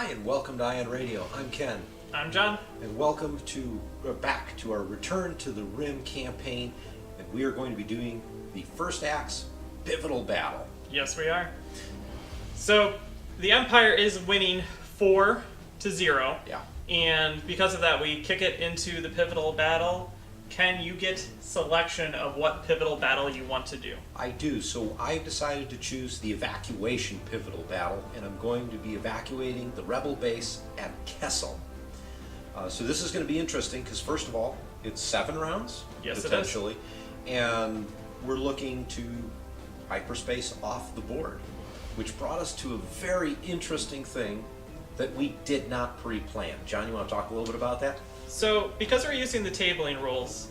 Hi, and welcome to Ion Radio. I'm Ken. I'm John. And welcome back to our Return to the Rim campaign. And we are going to be doing the first act's pivotal battle. Yes, we are. So, the Empire is winning 4-0. Yeah. And because of that, we kick it into the pivotal battle. Ken, you get selection of what pivotal battle you want to do. I do. So I've decided to choose the evacuation pivotal battle, and I'm going to be evacuating the rebel base at Kessel. So this is going to be interesting because, first of all, it's 7 rounds, yes, potentially, and we're looking to hyperspace off the board, which brought us to a very interesting thing that we did not pre-plan. John, you want to talk a little bit about that? So, because we're using the tabling rules,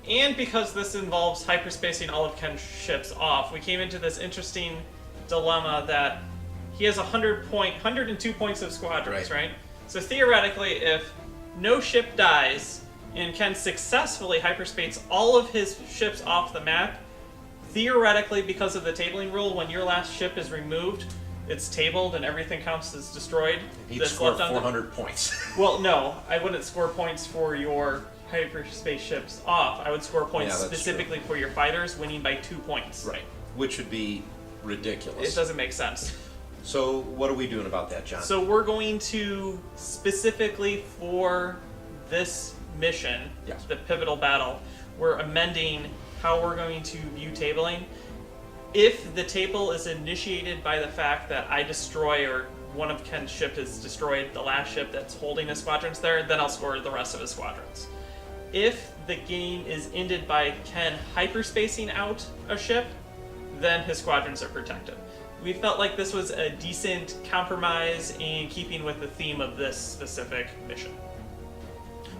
and because this involves hyperspacing all of Ken's ships off, we came into this interesting dilemma that he has 102 points of squadrons, right? So theoretically, if no ship dies and Ken successfully hyperspaces all of his ships off the map, theoretically, because of the tabling rule, when your last ship is removed, it's tabled and everything counts as destroyed. He'd score 400 points. Well, no, I wouldn't score points for your hyperspace ships off. I would score points specifically for your fighters, winning by 2 points. Right, which would be ridiculous. It doesn't make sense. So what are we doing about that, John? So we're going to, specifically for this mission, the pivotal battle, we're amending how we're going to view tabling. If the table is initiated by the fact that I destroy, or one of Ken's ship is destroyed, the last ship that's holding his squadrons there, then I'll score the rest of his squadrons. If the game is ended by Ken hyperspacing out a ship, then his squadrons are protected. We felt like this was a decent compromise in keeping with the theme of this specific mission.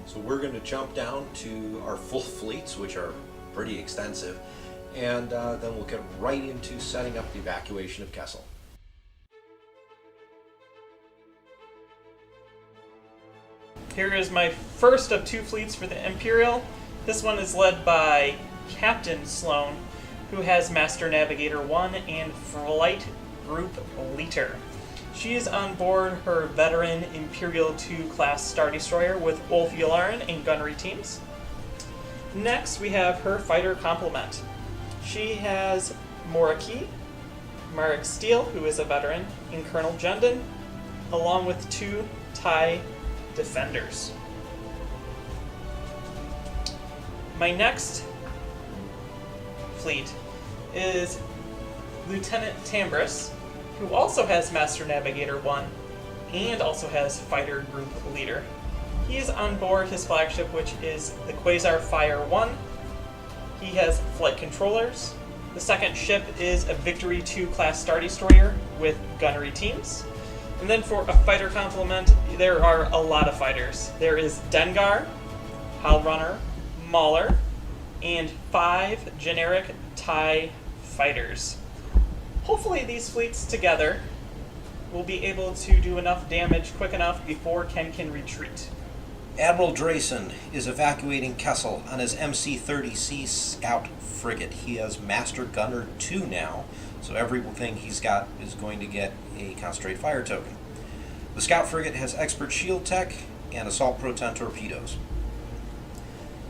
So we're going to jump down to our full fleets, which are pretty extensive, and then we'll get right into setting up the evacuation of Kessel. Here is my first of 2 fleets for the Imperial. This one is led by Captain Sloane, who has Master Navigator 1 and Flight Group Leader. She is on board her veteran Imperial II class Star Destroyer with Wulff Yularen and Gunnery Teams. Next, we have her fighter complement. She has Morna Kee, Maarek Stele, who is a veteran, and Colonel Jendon, along with 2 TIE Defenders. My next fleet is Lieutenant Tanbris, who also has Master Navigator 1 and also has Fighter Group Leader. He is on board his flagship, which is the Quasar Fire I. He has flight controllers. The second ship is a Victory II class Star Destroyer with Gunnery Teams. And then for a fighter complement, there are a lot of fighters. There is Dengar, Howlrunner, Mauler, and 5 generic TIE fighters. Hopefully these fleets together will be able to do enough damage quick enough before Ken can retreat. Admiral Drayson is evacuating Kessel on his MC-30C Scout frigate. He has Master Gunner 2 now, so everything he's got is going to get a concentrate fire token. The Scout frigate has expert shield tech and assault proton torpedoes.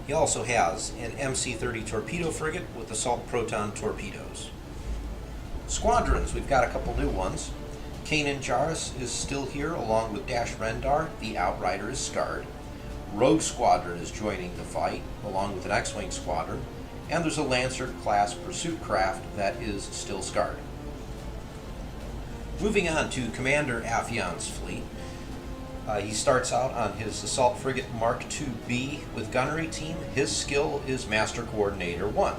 He also has an MC-30 torpedo frigate with assault proton torpedoes. Squadrons, we've got a couple new ones. Kanan Jarrus is still here, along with Dash Rendar. The Outrider is scarred. Rogue Squadron is joining the fight, along with an X-Wing Squadron. And there's a Lancer-class pursuit craft that is still scarred. Moving on to Commander Afion's fleet. He starts out on his Assault Frigate Mark IIB with Gunnery Team. His skill is Master Coordinator 1.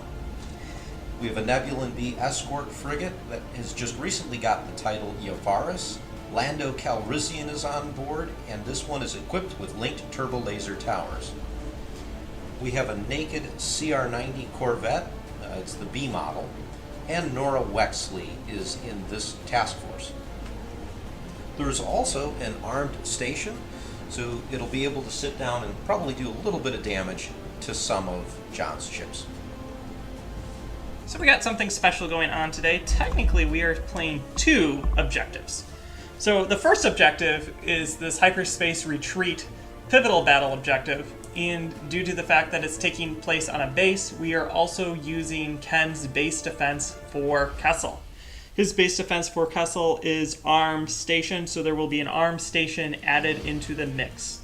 We have a Nebulan B escort frigate that has just recently gotten the title Yavaris. Lando Calrissian is on board, and this one is equipped with linked turbo laser towers. We have a naked CR-90 Corvette, it's the B model, and Nora Wexley is in this task force. There's also an armed station, so it'll be able to sit down and probably do a little bit of damage to some of John's ships. So we got something special going on today. Technically, we are playing 2 objectives. So the first objective is this hyperspace retreat pivotal battle objective, and due to the fact that it's taking place on a base, we are also using Ken's base defense for Kessel. His base defense for Kessel is arm station, so there will be an arm station added into the mix.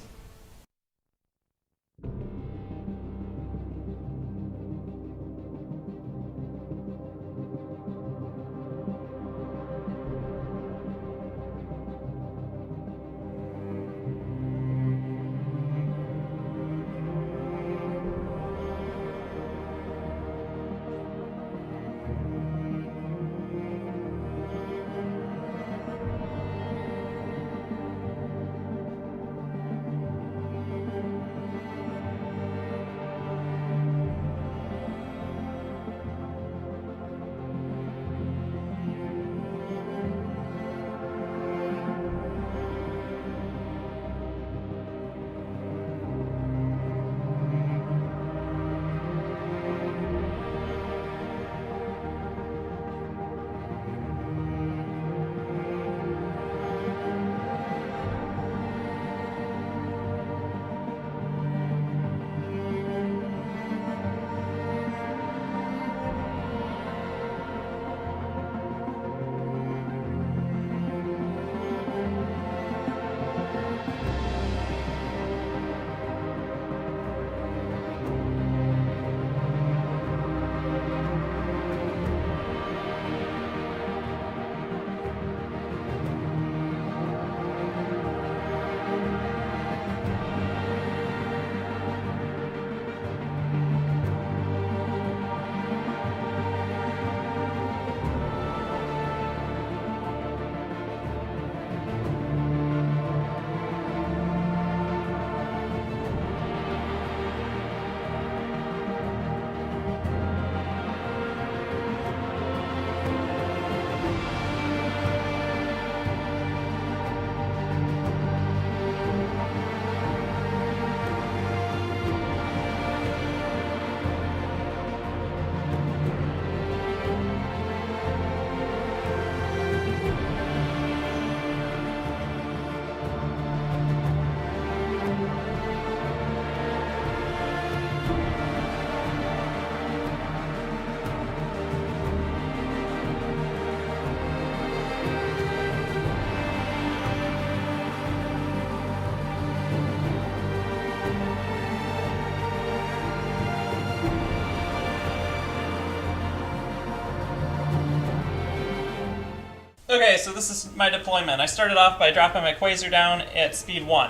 Okay, so this is my deployment. I started off by dropping my Quasar down at speed 1.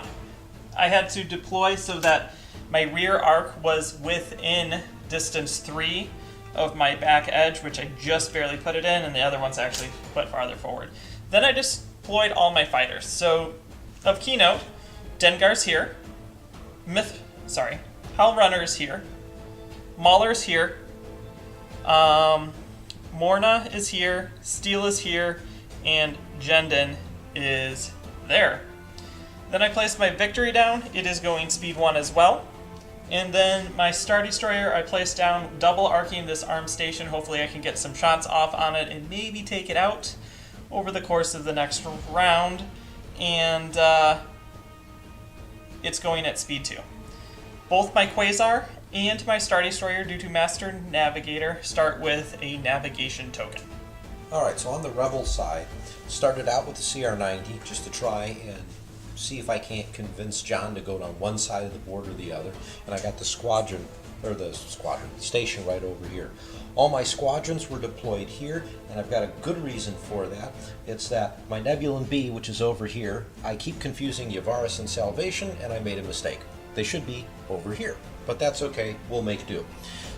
I had to deploy so that my rear arc was within distance 3 of my back edge, which I just barely put it in, and the other one's actually put farther forward. Then I deployed all my fighters. So, of keynote, Dengar's here, Howlrunner is here, Mauler's here, Morna is here, Stele is here, and Jendon is there. Then I placed my Victory down. It is going speed 1 as well. And then my Star Destroyer I placed down, double arcing this arm station. Hopefully I can get some shots off on it and maybe take it out over the course of the next round. And it's going at speed 2. Both my Quasar and my Star Destroyer, due to Master Navigator, start with a navigation token. Alright, so on the Rebel side, started out with the CR-90 just to try and see if I can't convince John to go down one side of the board or the other. And I got the station right over here. All my squadrons were deployed here, and I've got a good reason for that. It's that my Nebulan B, which is over here, I keep confusing Cazares and Salvation, and I made a mistake. They should be over here, but that's okay, we'll make do.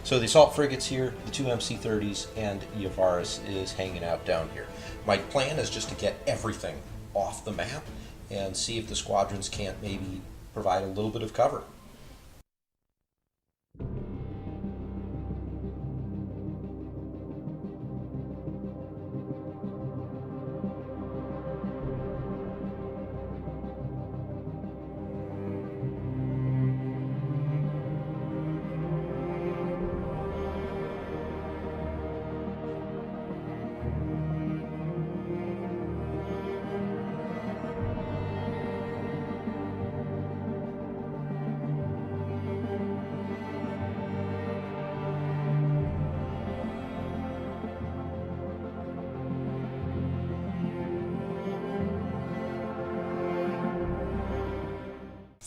So the assault frigate's here, the 2 MC-30s, and Cazares is hanging out down here. My plan is just to get everything off the map and see if the squadrons can't maybe provide a little bit of cover.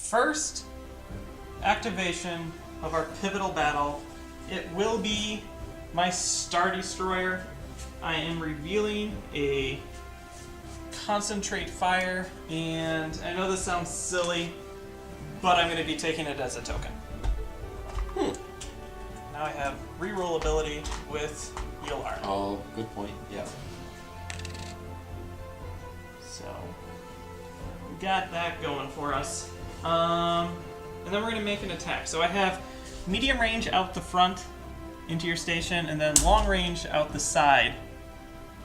first activation of our pivotal battle, it will be my Star Destroyer. I am revealing a concentrate fire, and I know this sounds silly, but I'm going to be taking it as a token. Now I have reroll ability with Yularen. Oh, good point. Yeah. So we got that going for us. And then we're going to make an attack. So I have medium range out the front into your station, and then long range out the side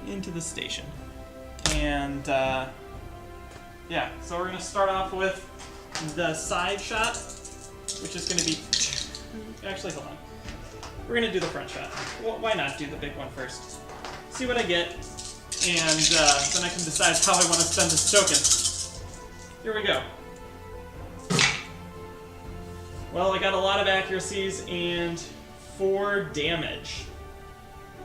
into the station. And yeah, so we're going to start off with the side shot, which is going to be actually, hold on. We're going to do the front shot. Well, why not do the big one first? See what I get, and then I can decide how I want to spend this token. Here we go. Well, I got a lot of accuracies and 4 damage.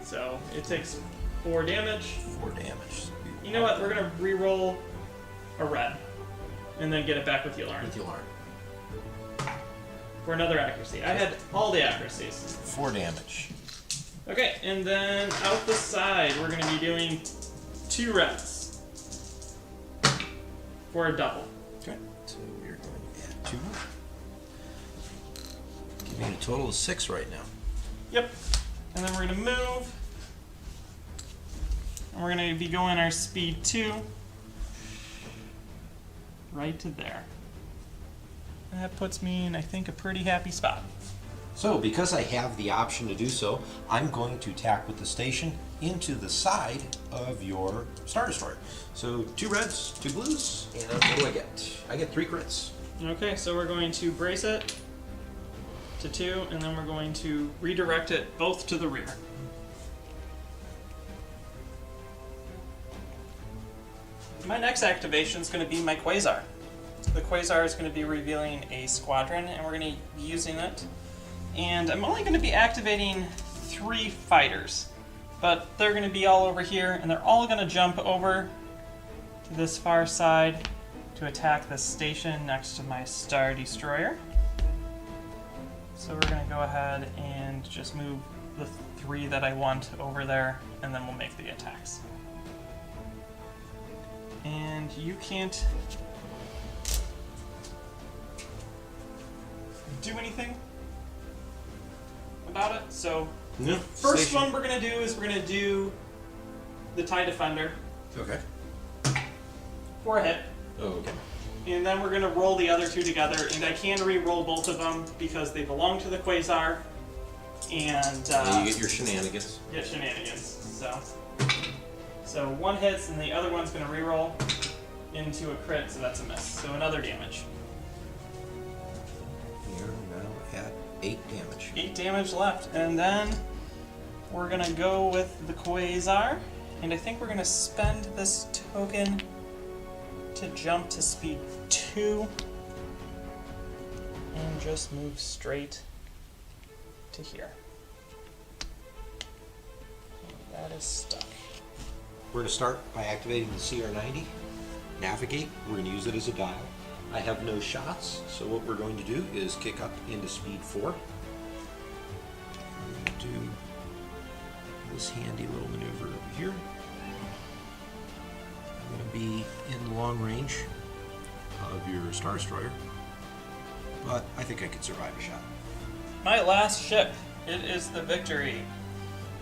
So it takes 4 damage. 4 damage. You know what? We're going to re-roll a red, and then get it back with Yularen. With Yularen. For another accuracy. I had all the accuracies. 4 damage. Okay, and then out the side, we're going to be doing 2 reds for a double. Okay. So we're going to add 2 more. Give me a total of 6 right now. Yep. And then we're going to move. And we're going to be going our speed 2 right to there. And that puts me in, I think, a pretty happy spot. So, because I have the option to do so, I'm going to attack with the station into the side of your Star Destroyer. So, 2 reds, 2 blues, and what do I get? I get 3 crits. Okay, so we're going to brace it to 2, and then we're going to redirect it both to the rear. My next activation is going to be my Quasar. The Quasar is going to be revealing a squadron, and we're going to be using it. And I'm only going to be activating 3 fighters, but they're going to be all over here, and they're all going to jump over to this far side to attack the station next to my Star Destroyer. So we're going to go ahead and just move the 3 that I want over there, and then we'll make the attacks. And you can't do anything about it. So the first one we're going to do is we're going to do the TIE Defender. Okay. For a hit. Oh, okay. And then we're going to roll the other 2 together, and I can re-roll both of them because they belong to the Quasar. And you get your shenanigans. Get shenanigans. So 1 hits, and the other one's going to re-roll into a crit, so that's a miss. So another damage. You're now at 8 damage. 8 damage left, and then we're going to go with the Quasar, and I think we're going to spend this token to jump to speed 2 and just move straight to here. That is stuck. We're going to start by activating the CR90. Navigate. We're going to use it as a dial. I have no shots, so what we're going to do is kick up into speed 4. And do this handy little maneuver over here. I'm going to be in long range of your Star Destroyer, but I think I could survive a shot. My last ship, it is the Victory,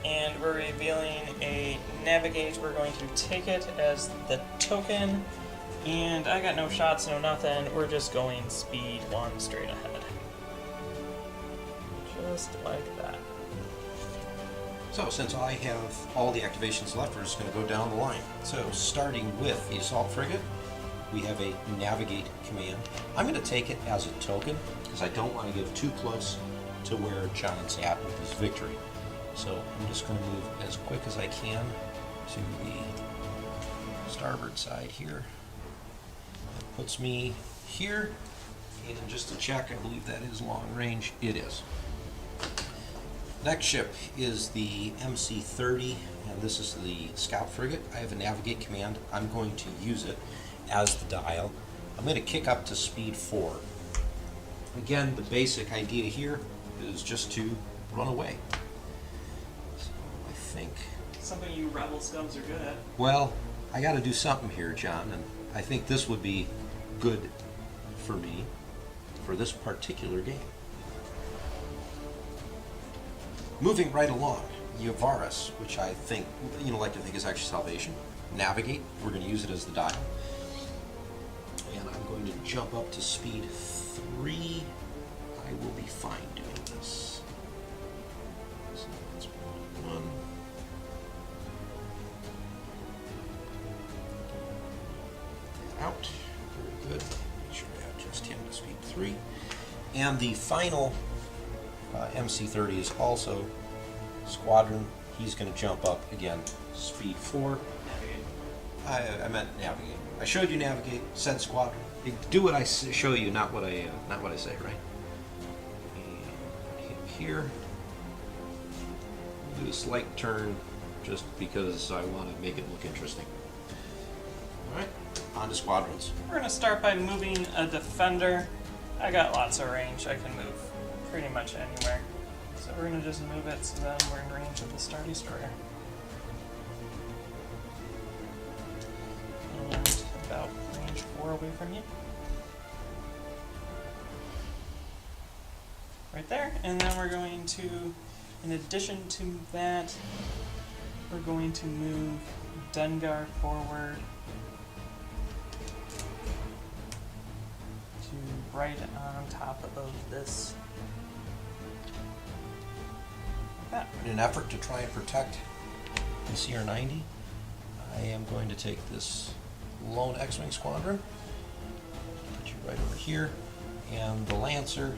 and we're revealing a Navigate. We're going to take it as the token, and I got no shots, no nothing. We're just going speed 1 straight ahead. Just like that. So, since I have all the activations left, we're just going to go down the line. So, starting with the Assault Frigate, we have a Navigate command. I'm going to take it as a token, because I don't want to get too close to where John's at with his Victory. So, I'm just going to move as quick as I can to the starboard side here. That puts me here, and just to check, I believe that is long range. It is. Next ship is the MC-30, and this is the Scout Frigate. I have a Navigate command. I'm going to use it as the dial. I'm going to kick up to speed 4. Again, the basic idea here is just to run away. So I think... Something you rebel scums are good at. Well, I got to do something here, John, and I think this would be good for me for this particular game. Moving right along, Yavaris, which I think, like to think is actually salvation. Navigate, we're going to use it as the dial. And I'm going to jump up to speed 3. I will be fine doing this. So that's 1. Out. Very good. Make sure I have just him to speed 3. And the final MC30 is also Squadron. He's going to jump up again, speed 4. Navigate. I meant navigate. I showed you navigate. Said Squadron. Do what I show you, not what I say, right? And hit here. Do a slight turn, just because I want to make it look interesting. All right. On to Squadrons. We're going to start by moving a defender. I got lots of range. I can move pretty much anywhere. So we're going to just move it so then we're in range of the Star Destroyer. And about range 4 away from you. Right there. And then we're going to, in addition to that, we're going to move Dengar forward to right on top of this. Like that. In an effort to try and protect the CR90, I am going to take this lone X-Wing squadron, put you right over here, and the Lancer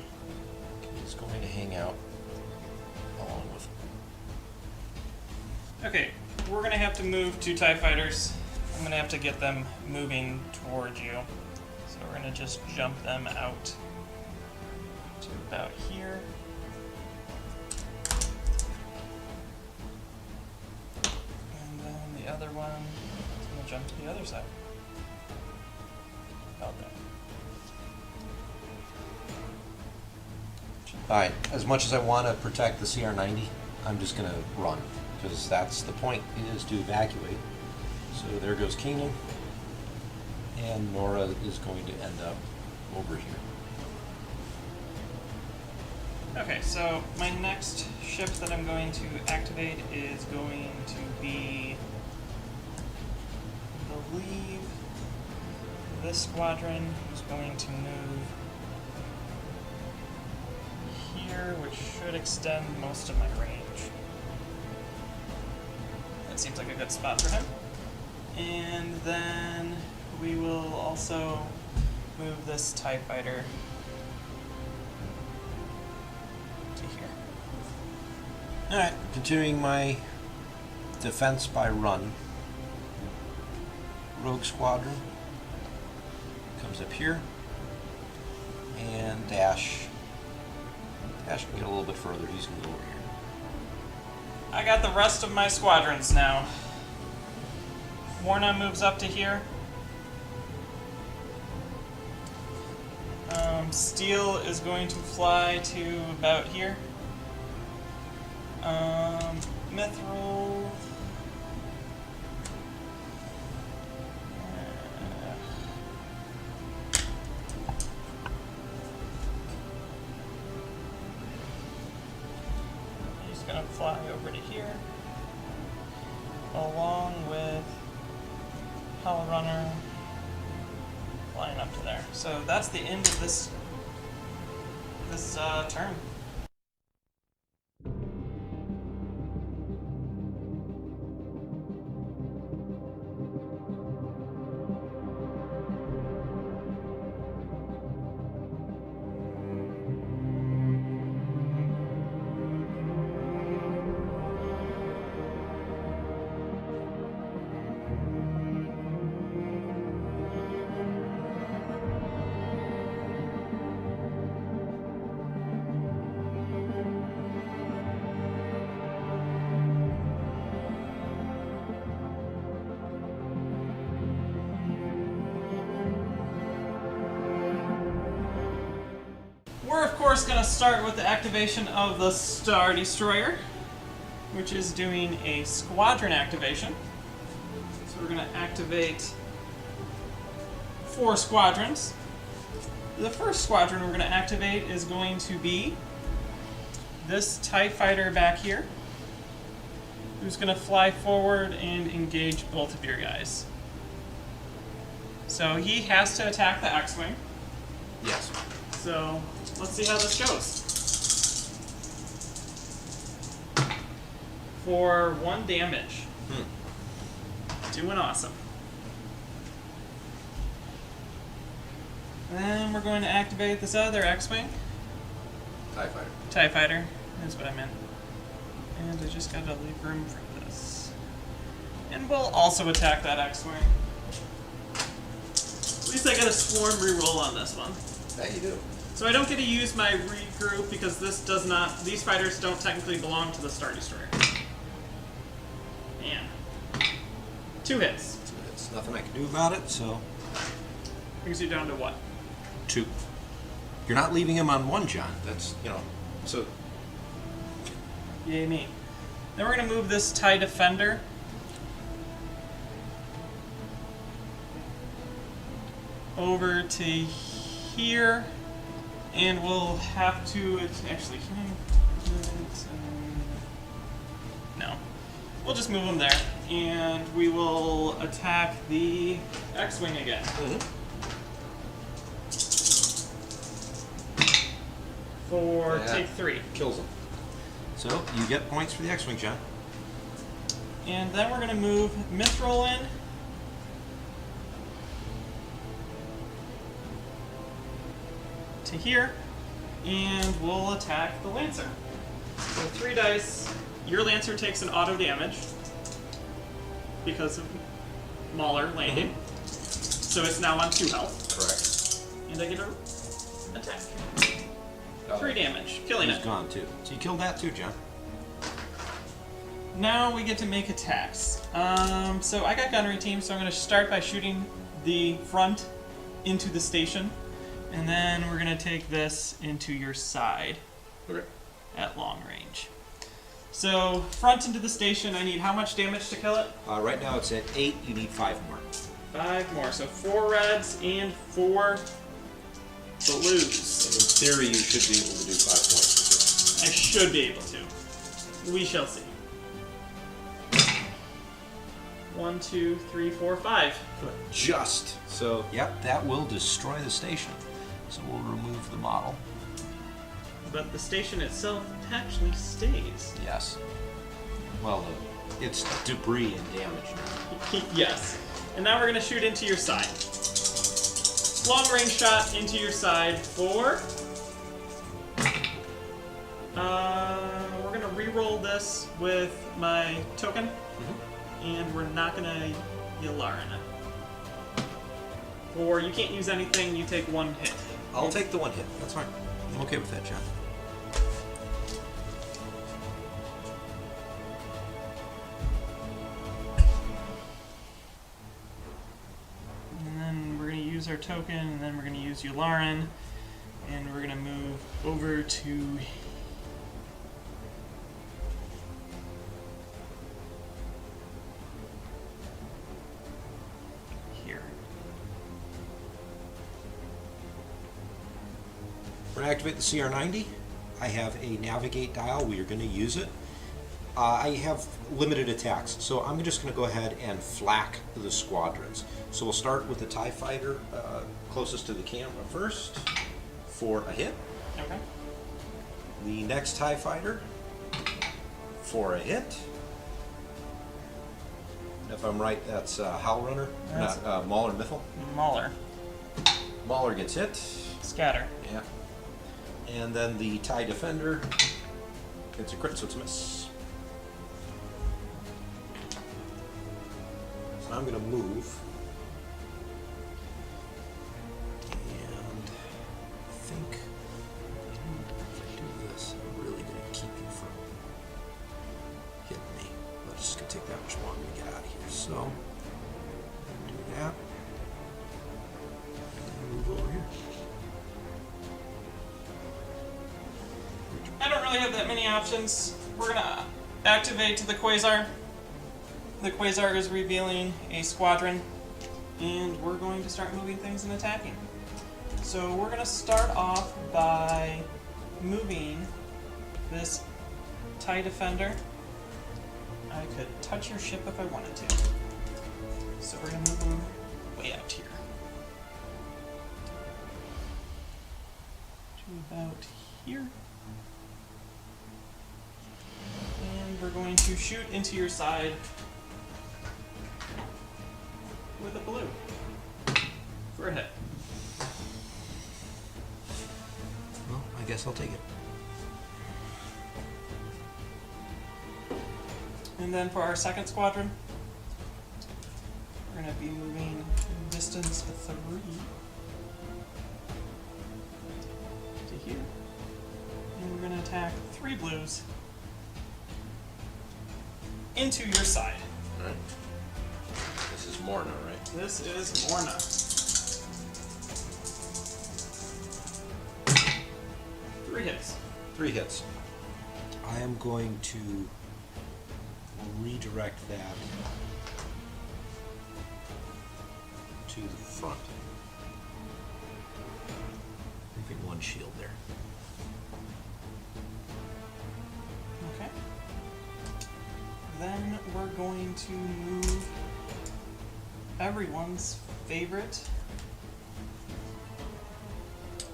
is going to hang out along with it. Okay, we're going to have to move 2 TIE Fighters. I'm going to have to get them moving towards you. So we're going to just jump them out to about here. And then the other one is going to jump to the other side. About there. Alright, as much as I want to protect the CR90, I'm just going to run, because that's the point, is to evacuate. So there goes Keenan, and Nora is going to end up over here. Okay, so my next ship that I'm going to activate is going to be, I believe, this squadron is going to move here, which should extend most of my range. That seems like a good spot for him. And then we will also move this TIE Fighter to here. Alright, continuing my defense by run. Rogue Squadron comes up here, and Dash can get a little bit further. He's going to go over here. I got the rest of my squadrons now. Morna moves up to here. Steel is going to fly to about here. Mithel. He's going to fly over to here, along with Howlrunner flying up to there. So that's the end of this turn. course, going to start with the activation of the Star Destroyer, which is doing a squadron activation. So we're going to activate 4 squadrons. The first squadron we're going to activate is going to be this TIE Fighter back here, who's going to fly forward and engage both of your guys. So he has to attack the X-Wing. Yes. So let's see how this goes. For 1 damage. Doing awesome. Then we're going to activate this other X-Wing. TIE Fighter. TIE Fighter, that's what I meant. And I just gotta leave room for this. And we'll also attack that X-Wing. At least I get a swarm reroll on this one. Yeah, you do. So I don't get to use my regroup because this does not, these fighters don't technically belong to the Star Destroyer. Man. 2 hits. 2 hits. Nothing I can do about it, so. Brings you down to what? 2. You're not leaving him on 1, John. That's, you know, so. Yay me. Then we're going to move this TIE Defender over to here, and we'll have to actually. No, we'll just move them there, and we will attack the X-Wing again. For take 3. Kills him. So you get points for the X-Wing, John. And then we're going to move Mithel in. To here, and we'll attack the Lancer. So 3 dice. Your Lancer takes an auto damage because of Mauler landing. So it's now on 2 health. Correct. And I get a attack. 3 damage, killing He's it. gone too. So you killed that too, John. Now we get to make attacks. So I got Gunnery Team, so I'm going to start by shooting the front into the station. And then we're going to take this into your side at long range. So, front into the station, I need how much damage to kill it? Right now it's at 8, you need 5 more. 5 more, so 4 reds and 4 blues. In theory, you should be able to do 5 points. I should be able to. We shall see. 1, 2, 3, 4, 5. Just. So, yep, that will destroy the station. So we'll remove the model. But the station itself actually stays. Yes. Well, it's debris and damage now. Yes. And now we're going to shoot into your side. Long range shot into your side for... we're going to re-roll this with my token. And we're not going to Yularen it. Or you can't use anything, you take 1 hit. I'll take the 1 hit. That's fine. I'm okay with that, John. And then we're going to use our token, and then we're going to use Yularen, and we're going to move over to here. We're going to activate the CR90. I have a navigate dial. We are going to use it. I have limited attacks, so I'm just going to go ahead and flak the squadrons. So we'll start with the TIE Fighter closest to the camera first for a hit. Okay. The next TIE Fighter for a hit. If I'm right, that's Howlrunner, not Mauler Mithel. Mauler. Mauler gets hit. Scatter. Yeah. And then the TIE Defender gets a crit, so it's a miss. So I'm going to move. And I think if I do this, I'm really going to keep you from hitting me. But it's just going to take that much longer to get out of here. So, do that. And move over here. really have that many options. We're gonna activate the Quasar. The Quasar is revealing a squadron, and we're going to start moving things and attacking. So we're gonna start off by moving this TIE Defender. I could touch your ship if I wanted to. So we're gonna move them way out here. To about here. And we're going to shoot into your side with a blue for a hit. Well, I guess I'll take it. And then for our second squadron, we're going to be moving distance 3 to here. And we're going to attack 3 blues into your side. Alright. This is Morna, right? This is Morna. Three hits. 3 hits. I am going to redirect that to the front. Moving 1 shield there. Okay. Then we're going to move everyone's favorite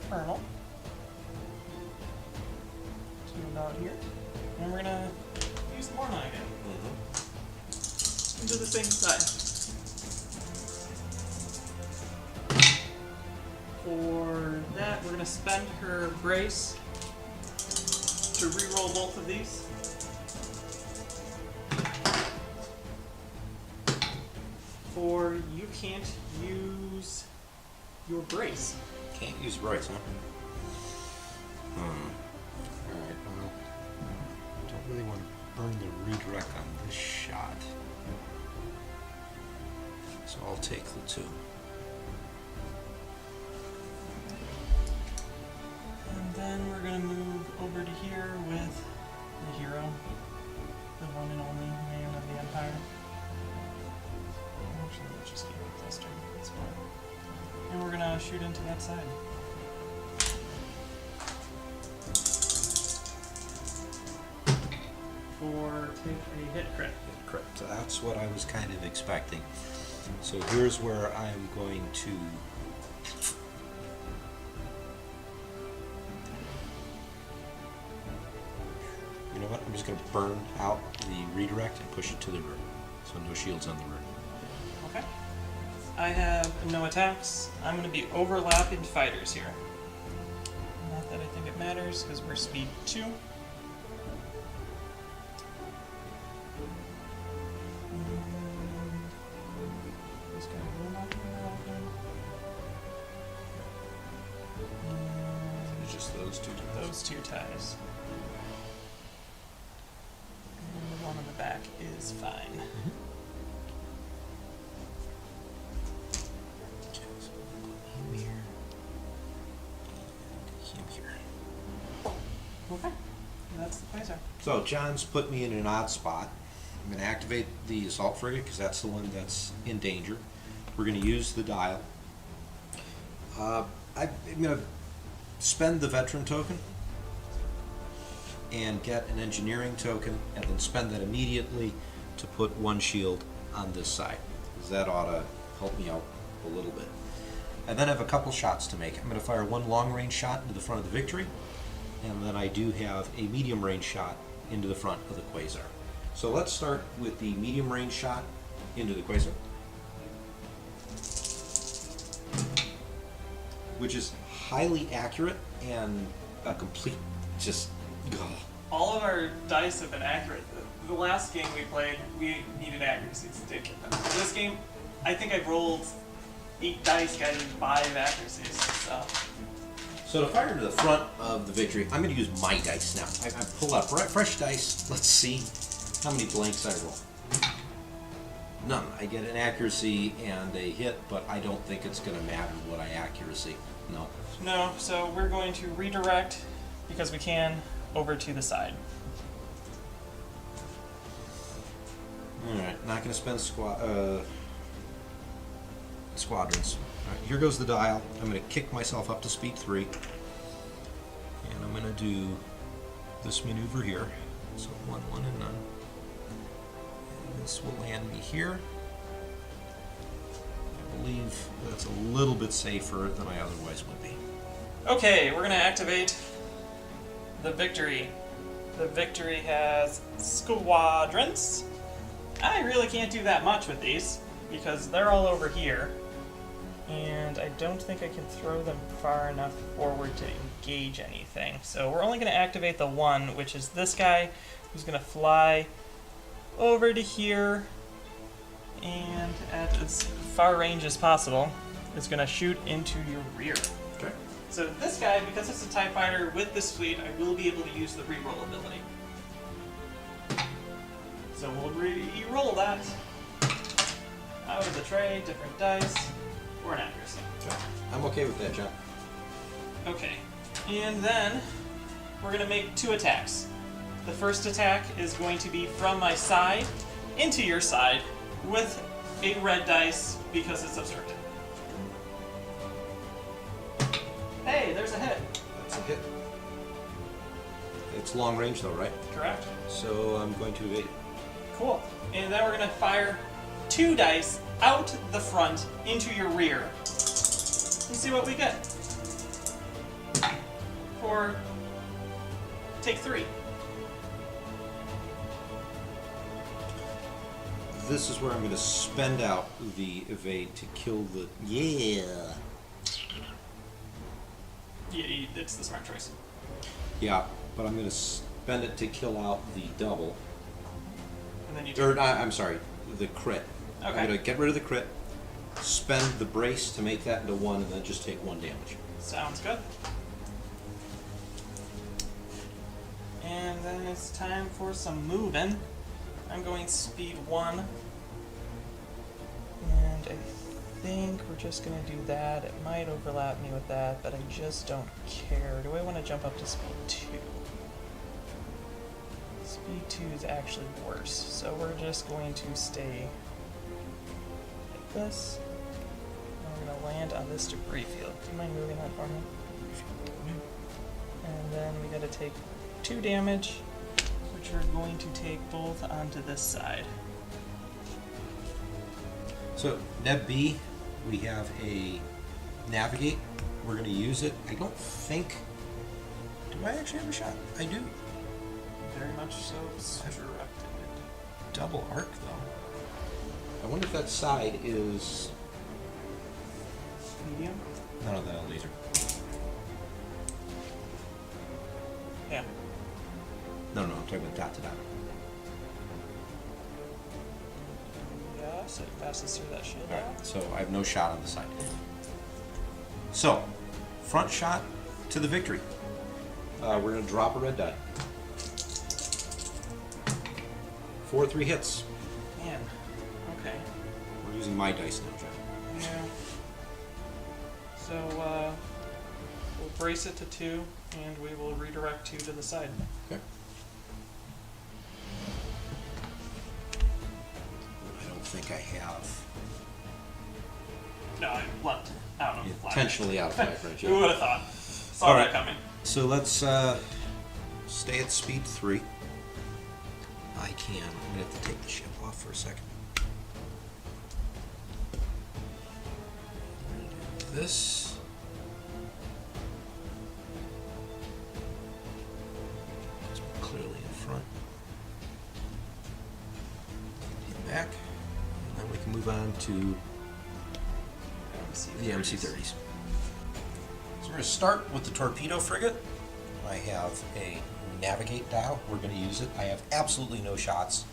colonel to about here. And we're gonna use Morna again. Into the same side. For that, we're gonna spend her brace to re-roll both of these. For you can't use your brace. Can't use brace, huh? Alright, well, I don't really want to burn the redirect on this shot. So I'll take the 2. And then we're gonna move over to here with the hero, the one and only man of the Empire. Actually, let's just keep it clustered. That's fine. And we're gonna shoot into that side. For take a hit crit. Correct. So that's what I was kind of expecting. So here's where I'm going to you know what? I'm just going to burn out the redirect and push it to the rear. So no shields on the rear. Okay. I have no attacks. I'm going to be overlapping fighters here. Not that I think it matters, because we're speed 2. Just gonna roll up and It's just those 2 times. those 2 ties. And the one on the back is fine. Okay, so put him here. And him here. Okay. That's the Quasar. So John's put me in an odd spot. I'm going to activate the assault frigate because that's the one that's in danger. We're going to use the dial. I'm going to spend the veteran token and get an engineering token and then spend that immediately to put 1 shield on this side, because that ought to help me out a little bit. I then have a couple shots to make. I'm going to fire 1 long range shot into the front of the Victory, and then I do have a medium range shot into the front of the Quasar. So let's start with the medium range shot into the Quasar, which is highly accurate and a complete just ugh. All of our dice have been accurate. The last game we played, we needed accuracy to take it. This game, I think I've rolled 8 dice, got 5 accuracies. So to fire into the front of the Victory, I'm going to use my dice now. I pull out fresh dice. Let's see how many blanks I roll. None. I get an accuracy and a hit, but I don't think it's going to matter what I accuracy. No. No, so we're going to redirect, because we can, over to the side. Alright, not going to spend squadrons. Alright, here goes the dial. I'm going to kick myself up to speed 3. And I'm going to do this maneuver here. So 1, 1, and none. And this will land me here. I believe that's a little bit safer than I otherwise would be. Okay, we're going to activate the Victory. The Victory has Squadrons. I really can't do that much with these because they're all over here. And I don't think I can throw them far enough forward to engage anything. So we're only going to activate the one, which is this guy, who's going to fly over to here and at as far range as possible is going to shoot into your rear. Okay. So this guy, because it's a TIE Fighter with this fleet, I will be able to use the reroll ability. So we'll re-roll that out of the tray, different dice, for an accuracy. Okay. I'm okay with that, John. Okay, and then we're going to make 2 attacks. The first attack is going to be from my side into your side with a red dice because it's obstructed. Hey, there's a hit. That's a hit. It's long range though, right? Correct. So I'm going to evade. Cool. And then we're going to fire 2 dice out the front into your rear. And see what we get. For take 3. This is where I'm going to spend out the evade to kill the... Yeah! It's the smart choice. Yeah, but I'm going to spend it to kill out the double. And then you Or, I'm sorry, the crit. Okay. I'm going to get rid of the crit, spend the brace to make that into 1, and then just take 1 damage. Sounds good. And then it's time for some moving. I'm going speed 1. And I think we're just going to do that. It might overlap me with that, but I just don't care. Do I want to jump up to speed 2? Speed 2 is actually worse, so we're just going to stay like this. And we're going to land on this debris field. Do you mind moving that for me? And then we got to take 2 damage, which we're going to take both onto this side. So, Neb B, we have a navigate. We're going to use it. I don't think... Do I actually have a shot? I do. Very much so. Disrupted. Double arc, though. I wonder if that side is... Medium? No, that laser. Yeah. No, I'm talking about dot to dot. Yes, it passes through that shield. Alright, so I have no shot on the side. So, front shot to the victory. We're going to drop a red die. 4 3 hits. Man. Okay. We're using my dice now, John. Yeah. So, we'll brace it to 2, and we will redirect 2 to the side. Okay. I don't think I have. No, I left out of flag. Intentionally out of flag range. Who would have thought? Saw All that right. coming. So let's stay at speed 3. I can. I'm going to have to take the ship off for a second. This. It's clearly in front. Hit back. And then we can move on to the MC-30s. So we're going to start with the torpedo frigate. I have a navigate dial. We're going to use it. I have absolutely no shots.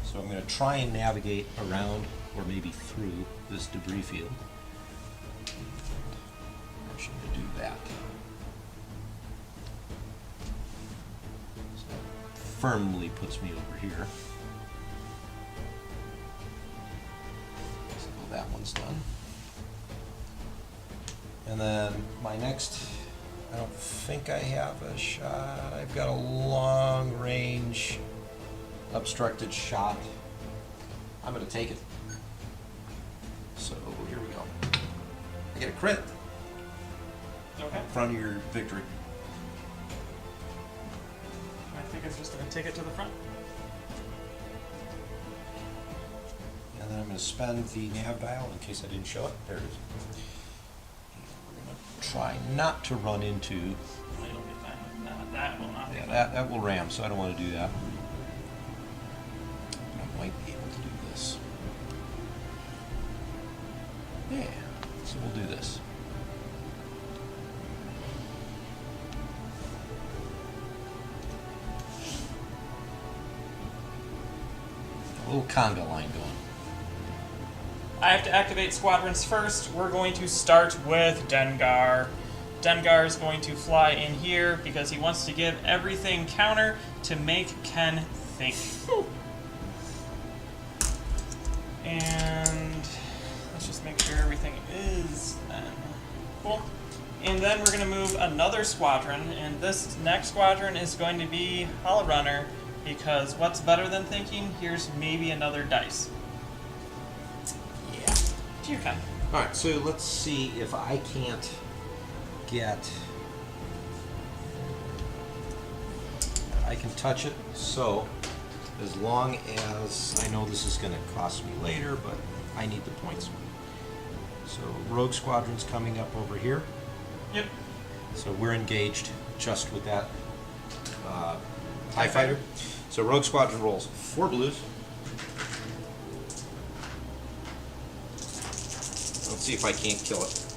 So I'm going to try and navigate around or maybe through this debris field. Option to do that. So that firmly puts me over here. So that one's done. And then my next I don't think I have a shot. I've got a long range obstructed shot. I'm going to take it. So here we go. I get a crit Okay. in front of your victory. I think it's just going to take it to the front. And then I'm going to spend the nav dial in case I didn't show it. There it is. We're going to try not to run into... It'll be fine with that. That will not be Yeah, fine. that will ram, so I don't want to do that. I might be able to do this. Yeah, so we'll do this. A little conga line going. I have to activate squadrons first. We're going to start with Dengar. Dengar is going to fly in here because he wants to give everything counter to make Ken think. And let's just make sure everything is cool. And then we're going to move another squadron, and this next squadron is going to be Howlrunner, because what's better than thinking? Here's maybe another dice. Yeah. You can. Alright, so let's see if I can't get... I can touch it, so as long as I know this is going to cost me later, but I need the points. So Rogue Squadron's coming up over here. Yep. So we're engaged just with that TIE Fighter. So Rogue Squadron rolls 4 blues. Let's see if I can't kill it.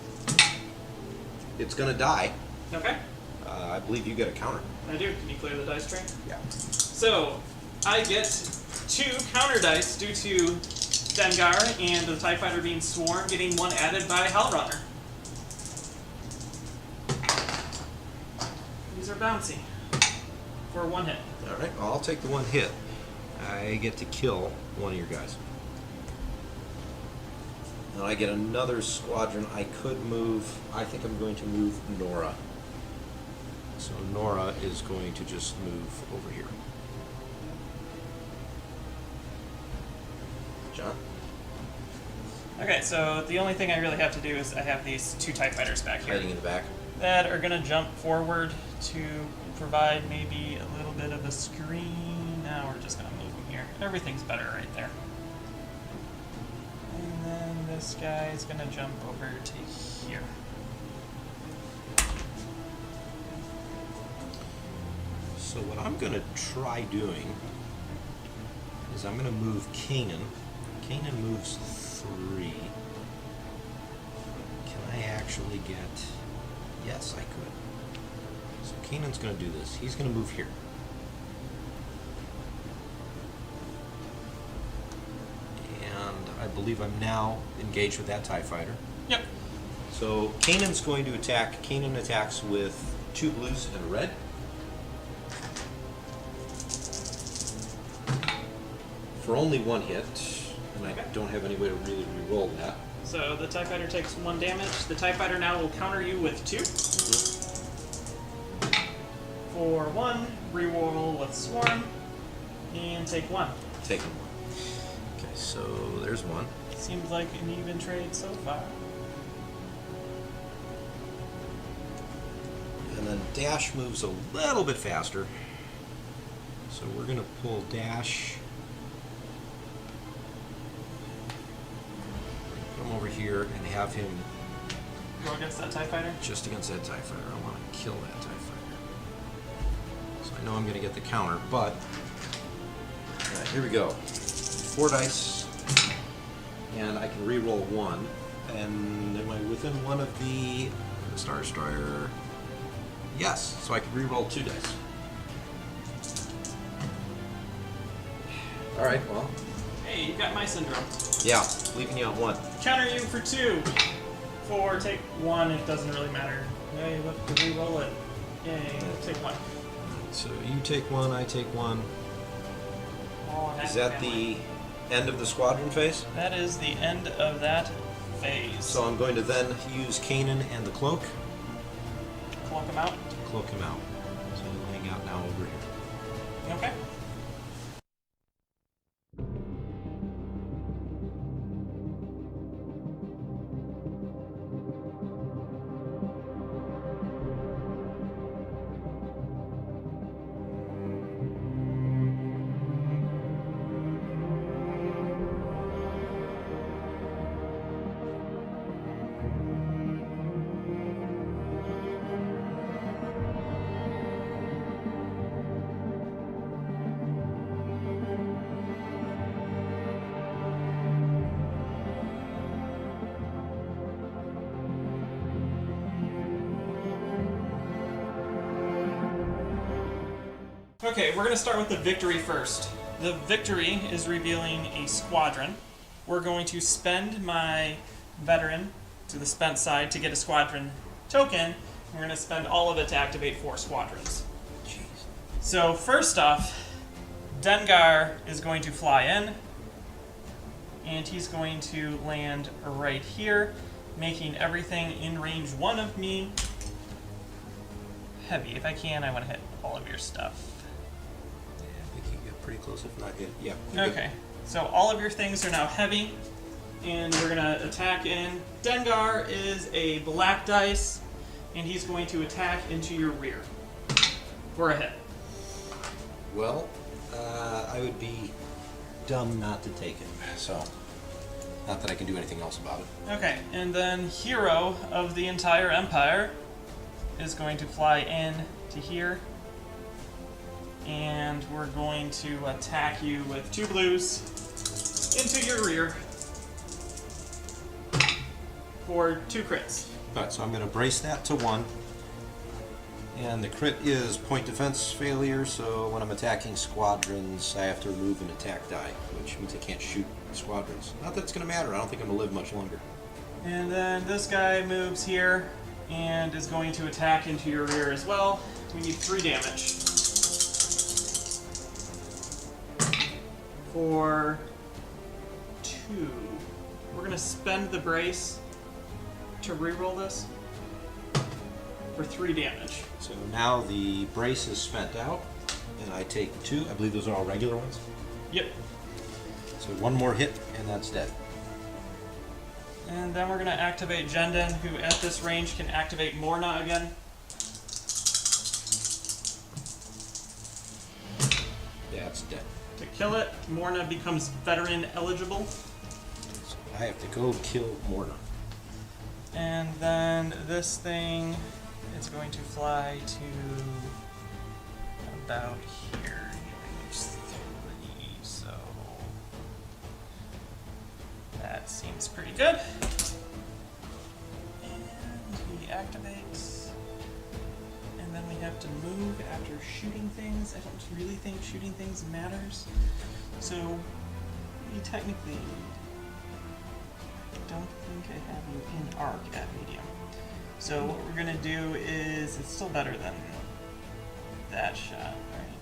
It's going to die. Okay. I believe you get a counter. I do. Can you clear the dice tray? Yeah. So, I get 2 counter dice due to Dengar and the TIE Fighter being swarmed, getting 1 added by Howlrunner. These are bouncy. For 1 hit. Alright, I'll take the 1 hit. I get to kill one of your guys. Now I get another squadron. I could move, I think I'm going to move Nora. So Nora is going to just move over here. John? Okay, so the only thing I really have to do is I have these 2 TIE Fighters back here Hiding in the back. that are going to jump forward to provide maybe a little bit of a screen. Now we're just going to move them here. Everything's better right there. And then this guy is going to jump over to here. So what I'm going to try doing is I'm going to move Kanan. Kanan moves 3. Can I actually get... Yes, I could. So Kanan's going to do this. He's going to move here. And I believe I'm now engaged with that TIE Fighter. Yep. So Kanan's going to attack. Kanan attacks with 2 blues and a red. For only 1 hit, and I don't have any way to really re-roll that. So the TIE Fighter takes 1 damage. The TIE Fighter now will counter you with 2. For 1, reroll with Swarm, and take 1. Taking 1. Okay, so there's 1. Seems like an even trade so far. And then Dash moves a little bit faster. So we're going to pull Dash. Come over here and have him Go against that TIE Fighter? just against that TIE Fighter. I want to kill that TIE Fighter. So I know I'm going to get the counter, but... Alright, here we go. 4 dice. And I can re-roll 1. And am I within one of the Star Destroyer? Yes, so I can re-roll 2 dice. Alright, well... Hey, you got my syndrome. Yeah, leaving you on 1. Counter you for 2. For take 1, it doesn't really matter. Hey, look, to re-roll it. Yay, take 1. So you take 1, I take 1. All Is that the end of the squadron phase? That is the end of that phase. So I'm going to then use Kanan and the cloak. cloak him out. Cloak him out. So he'll hang out now over here. Okay. Okay, we're going to start with the victory first. The victory is revealing a squadron. We're going to spend my veteran to the spent side to get a squadron token. We're going to spend all of it to activate 4 squadrons. Jeez. So first off, Dengar is going to fly in, and he's going to land right here, making everything in range 1 of me heavy. If I can, I want to hit all of your stuff. I think you get pretty close, if not hit. Yeah. Okay, so all of your things are now heavy, and we're gonna attack in. Dengar is a black dice, and he's going to attack into your rear for a hit. Well, I would be dumb not to take it. So, not that I can do anything else about it. Okay, and then Hero of the entire Empire is going to fly in to here, and we're going to attack you with 2 blues into your rear for 2 crits. Alright, so I'm going to brace that to 1. And the crit is point defense failure, so when I'm attacking squadrons, I have to remove an attack die, which means I can't shoot squadrons. Not that it's going to matter, I don't think I'm going to live much longer. And then this guy moves here and is going to attack into your rear as well. We need 3 damage. For 2. We're going to spend the brace to reroll this for 3 damage. So now the brace is spent out, and I take 2. I believe those are all regular ones. Yep. So 1 more hit, and that's dead. And then we're going to activate Jendon, who at this range can activate Morna again. Yeah, it's dead. To kill it, Morna becomes veteran eligible. So I have to go kill Morna. And then this thing is going to fly to about here. He moves 3, so that seems pretty good. And he activates. And then we have to move after shooting things. I don't really think shooting things matters. So we technically don't think I have you in arc at medium. So what we're gonna do is, it's still better than that shot, right?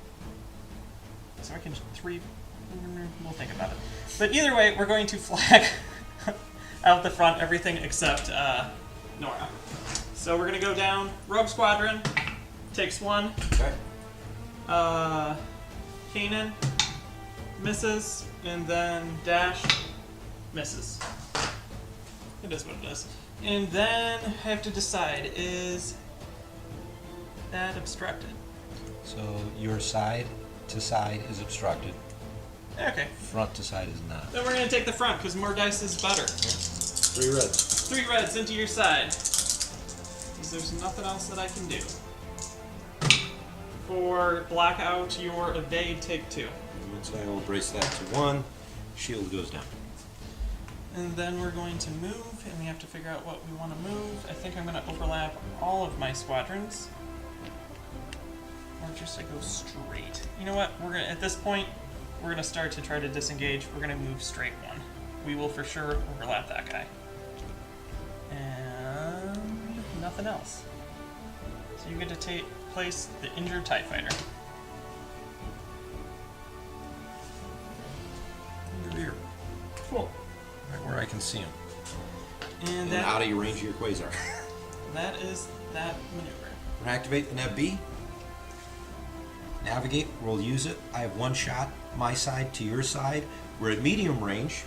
So I can we'll think about it. But either way, we're going to flag out the front everything except Nora. So we're gonna go down. Rogue Squadron takes 1. Okay. Kanan misses, and then Dash misses. It is what it is. And then I have to decide, is that obstructed? So your side to side is obstructed. Okay. Front to side is not. Then we're going to take the front, because more dice is better. 3 reds. 3 reds into your side. Because there's nothing else that I can do. For block out your evade, take 2. So I will brace that to 1. Shield goes down. And then we're going to move, and we have to figure out what we want to move. I think I'm going to overlap all of my squadrons. Or just to go straight. You know what? We're gonna, at this point, we're going to start to try to disengage. We're going to move straight 1. We will for sure overlap that guy. And nothing else. So you get to place the injured TIE Fighter. In the rear. Cool. Right where I can see him. And And that, out of your range of your Quasar. that is that maneuver. We're gonna activate the Neb B. Navigate, we'll use it. I have one shot, my side to your side. We're at medium range,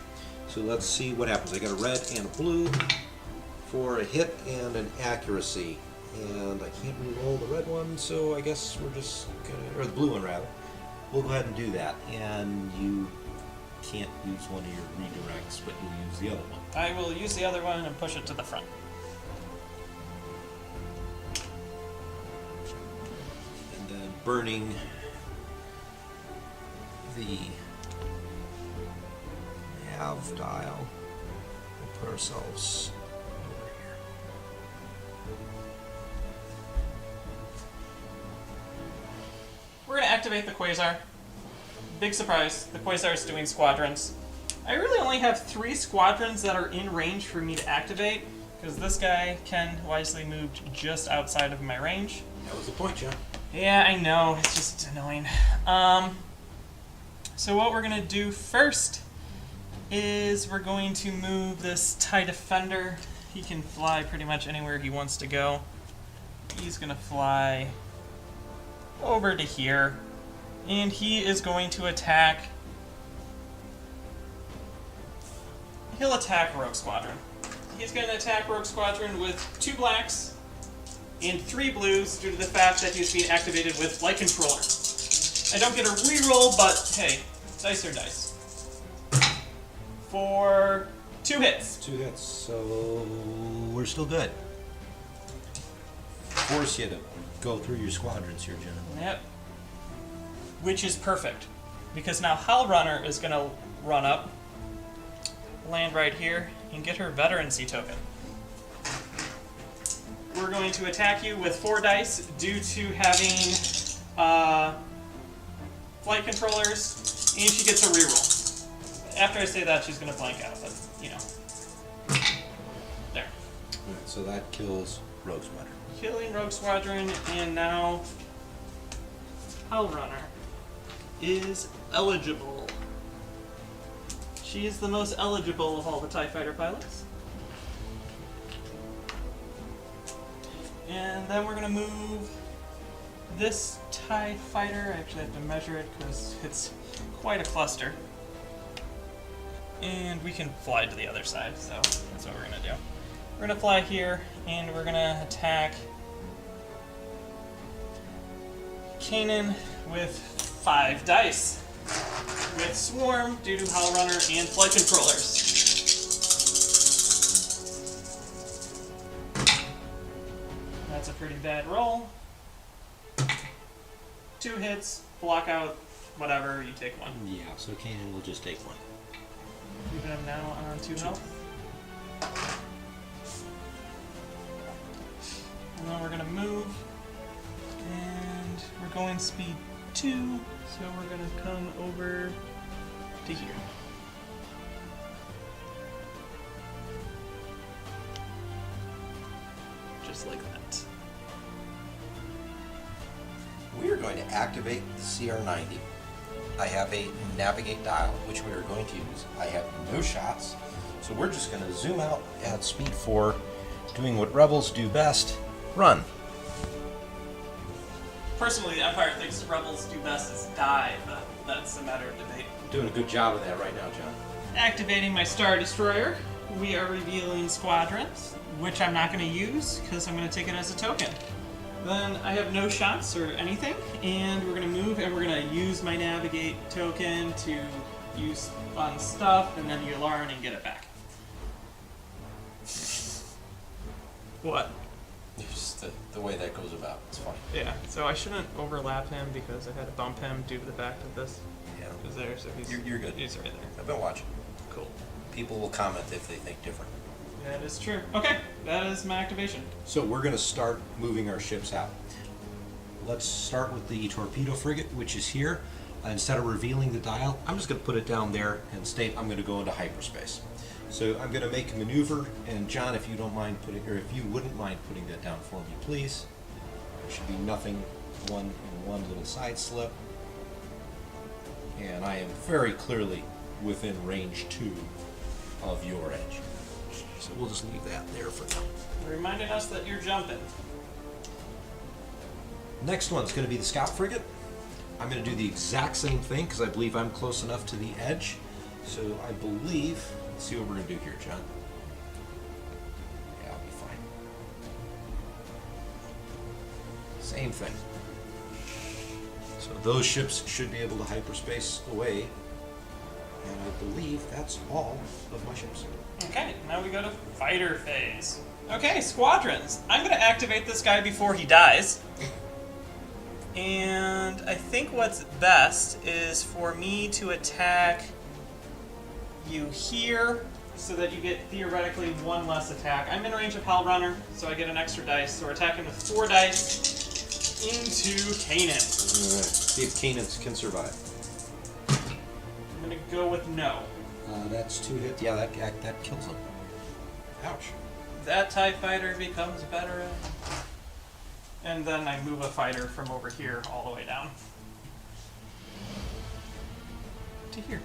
so let's see what happens. I got a red and a blue for a hit and an accuracy. And I can't re-roll the red one, so I guess we're just gonna, or the blue one rather. We'll go ahead and do that. And you can't use one of your redirects, but you'll use the other one. I will use the other one and push it to the front. And then burning the nav dial. We'll put ourselves over here. We're going to activate the Quasar. Big surprise, the Quasar is doing Squadrons. I really only have 3 Squadrons that are in range for me to activate, because this guy, Ken, wisely moved just outside of my range. That was the point, John. Yeah, I know, it's just annoying. So what we're going to do first is we're going to move this TIE Defender. He can fly pretty much anywhere he wants to go. He's going to fly over to here, and he is going to attack. He'll attack Rogue Squadron. He's going to attack Rogue Squadron with 2 blacks and 3 blues due to the fact that he's being activated with Flight Controller. I don't get a reroll, but hey, dice are dice. For 2 hits. 2 hits, so we're still good. Force you to go through your squadrons here, gentlemen. Yep. Which is perfect, because now Howlrunner is going to run up, land right here, and get her veterancy token. We're going to attack you with 4 dice due to having flight controllers, and she gets a reroll. After I say that, she's going to blank out, but, you know. There. Alright, so that kills Rogue Squadron. Killing Rogue Squadron, and now Howlrunner is eligible. She is the most eligible of all the TIE Fighter pilots. And then we're going to move this TIE Fighter. I actually have to measure it because it's quite a cluster. And we can fly to the other side, so that's what we're going to do. We're going to fly here, and we're going to attack Kanan with 5 dice. With Swarm due to Howlrunner and Flight Controllers. That's a pretty bad roll. 2 hits, block out, whatever, you take 1. Yeah, so Kanan will just take 1. Keeping him now on 2 health. And then we're going to move. And we're going speed 2, so we're going to come over to here. Just like that. We are going to activate the CR90. I have a navigate dial, which we are going to use. I have no shots, so we're just going to zoom out at speed 4, doing what rebels do best, run. Personally, the Empire thinks rebels do best is die, but that's a matter of debate. Doing a good job of that right now, John. Activating my Star Destroyer, we are revealing Squadrons, which I'm not going to use because I'm going to take it as a token. Then I have no shots or anything, and we're going to move, and we're going to use my Navigate token to use fun stuff, and then Yularen and get it back. What? Just the way that goes about, it's funny. Yeah, so I shouldn't overlap him because I had to bump him due to the fact of this. Yeah. Is there, so he's, You're good. He's right there. I've been watching. Cool. People will comment if they think different. That is true. Okay, that is my activation. So we're going to start moving our ships out. Let's start with the torpedo frigate, which is here. Instead of revealing the dial, I'm just going to put it down there and state I'm going to go into hyperspace. So I'm going to make a maneuver, and John, if you don't mind putting, or if you wouldn't mind putting that down for me, please. There should be nothing, one little side slip. And I am very clearly within range 2 of your edge. So we'll just leave that there for now. Reminding us that you're jumping. Next one's going to be the Scout Frigate. I'm going to do the exact same thing because I believe I'm close enough to the edge. So I believe, let's see what we're going to do here, John. Yeah, I'll be fine. Same thing. So those ships should be able to hyperspace away. And I believe that's all of my ships. Okay, now we go to fighter phase. Okay, Squadrons. I'm going to activate this guy before he dies. And I think what's best is for me to attack you here so that you get theoretically one less attack. I'm in range of Howlrunner, so I get an extra dice. So we're attacking with 4 dice into Kanan. Alright, see if Kanan can survive. I'm going to go with no. That's 2 hits. Yeah, that kills him. Ouch. That TIE fighter becomes veteran. And then I move a fighter from over here all the way down to here.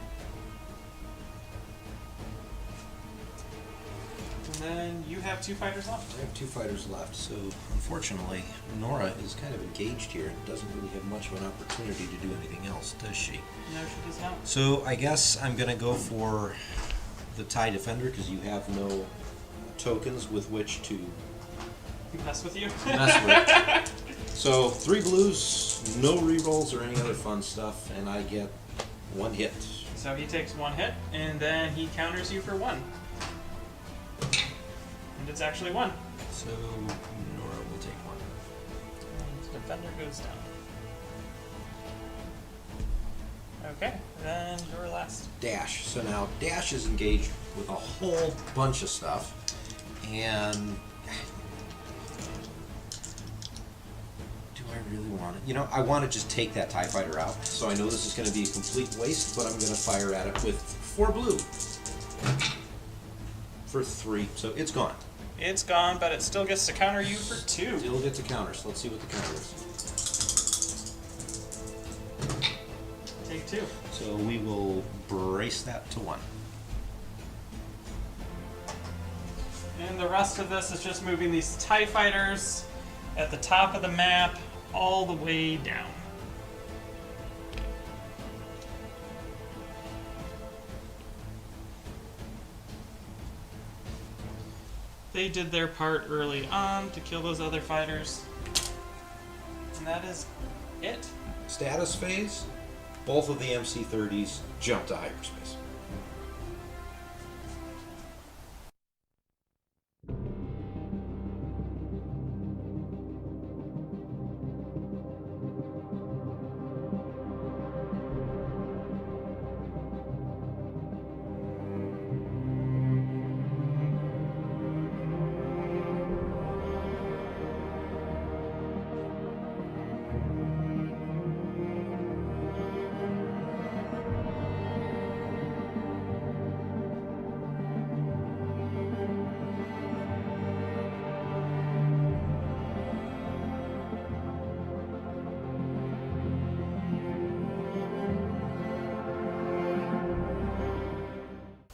And then you have 2 fighters left. I have 2 fighters left, so unfortunately, Nora is kind of engaged here and doesn't really have much of an opportunity to do anything else, does she? No, she does not. So I guess I'm going to go for the TIE Defender because you have no tokens with which to Mess with you. mess with. So 3 blues, no rerolls or any other fun stuff, and I get 1 hit. So he takes 1 hit, and then he counters you for 1. And it's actually 1. So Nora will take 1. And the defender goes down. Okay, then you're last. Dash. So now Dash is engaged with a whole bunch of stuff, and do I really want it? You know, I want to just take that TIE Fighter out, so I know this is going to be a complete waste, but I'm going to fire at it with 4 blue for 3, so it's gone. It's gone, but it still gets to counter you for 2. Still gets a counter, so let's see what the counter is. Take 2. So we will brace that to 1. And the rest of this is just moving these TIE fighters at the top of the map all the way down. They did their part early on to kill those other fighters. And that is it. Status phase, both of the MC-30s jump to hyperspace.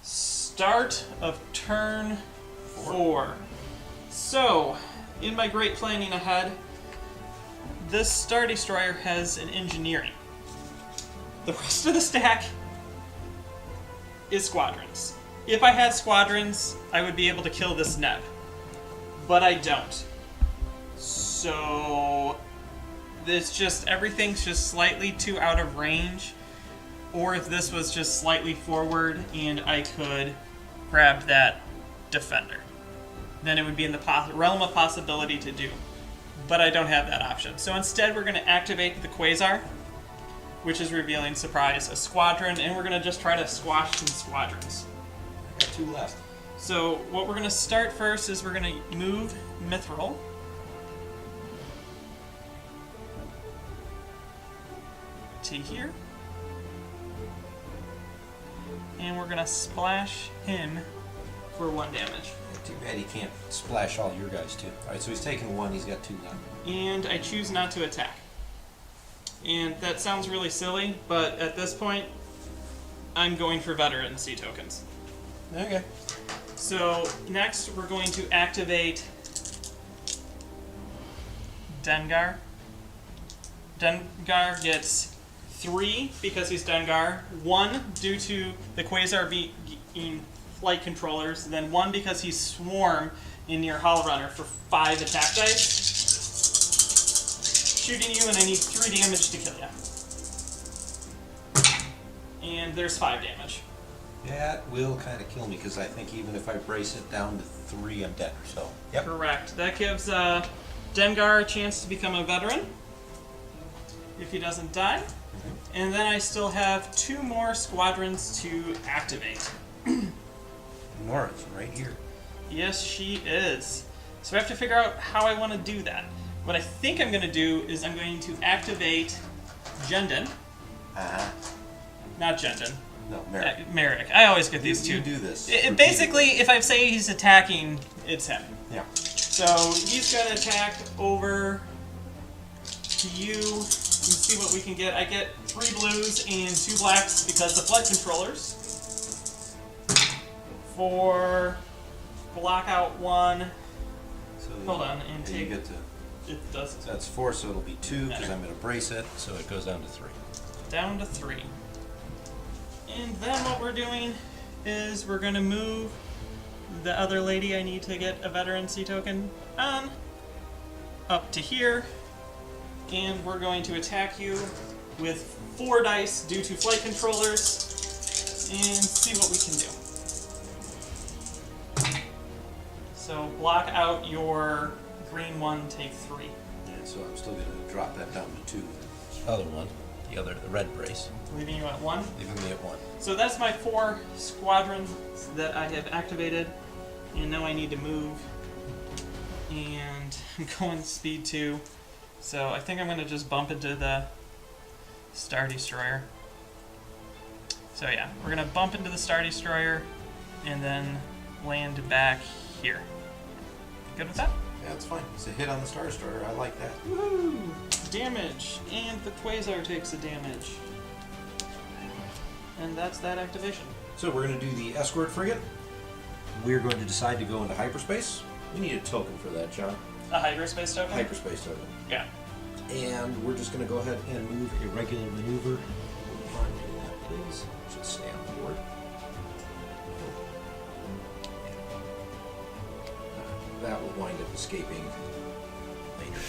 Start of turn 4. So, in my great planning ahead, this Star Destroyer has an engineering. The rest of the stack is Squadrons. If I had Squadrons, I would be able to kill this Neb. But I don't. So, it's just, everything's just slightly too out of range. Or if this was just slightly forward and I could grab that defender, then it would be in the realm of possibility to do. But I don't have that option. So instead we're going to activate the Quasar, which is revealing, surprise, a squadron, and we're going to just try to squash some squadrons. I got 2 left. So what we're going to start first is we're going to move Mithel to here. And we're gonna splash him for 1 damage. Too bad he can't splash all your guys too. Alright, so he's taken 1, he's got 2 left. And I choose not to attack. And that sounds really silly, but at this point, I'm going for veterancy tokens. Okay. So next we're going to activate Dengar. Dengar gets 3 because he's Dengar, 1 due to the Quasar being flight controllers, then 1 because he's Swarm in your Howlrunner for 5 attack dice. Shooting you, and I need 3 damage to kill you. And there's 5 damage. That will kind of kill me, because I think even if I brace it down to 3, I'm dead. So, yep. Correct. That gives Dengar a chance to become a veteran, if he doesn't die. And then I still have 2 more squadrons to activate. Nora's right here. Yes, she is. So I have to figure out how I want to do that. What I think I'm going to do is I'm going to activate Jendon. Not Jendon. No, Maarek. Maarek. I always get these two. You do this. Basically, if I say he's attacking, it's him. Yeah. So he's going to attack over to you and see what we can get. I get 3 blues and 2 blacks because the flight controllers. For block out 1. So Hold on, and take. You get to. It does. So that's 4, so it'll be 2 because I'm going to brace it, so it goes down to 3. Down to 3. And then what we're doing is we're going to move the other lady I need to get a veterancy token on up to here. And we're going to attack you with 4 dice due to flight controllers and see what we can do. So block out your green one, take 3. Yeah, so I'm still going to drop that down to 2. Other one, the red brace. Leaving you at 1? Leaving me at 1. So that's my 4 squadrons that I have activated. And now I need to move. And I'm going speed 2. So I think I'm going to just bump into the Star Destroyer. So yeah, we're going to bump into the Star Destroyer and then land back here. Good with that? Yeah, that's fine. It's a hit on the Star Destroyer. I like that. Woohoo! Damage! And the Quasar takes a damage. And that's that activation. So we're going to do the escort frigate. We're going to decide to go into hyperspace. We need a token for that, John. A hyperspace token? Hyperspace token. Yeah. And we're just going to go ahead and move a regular maneuver. Find that, please. Should stay on board. That will wind up escaping later.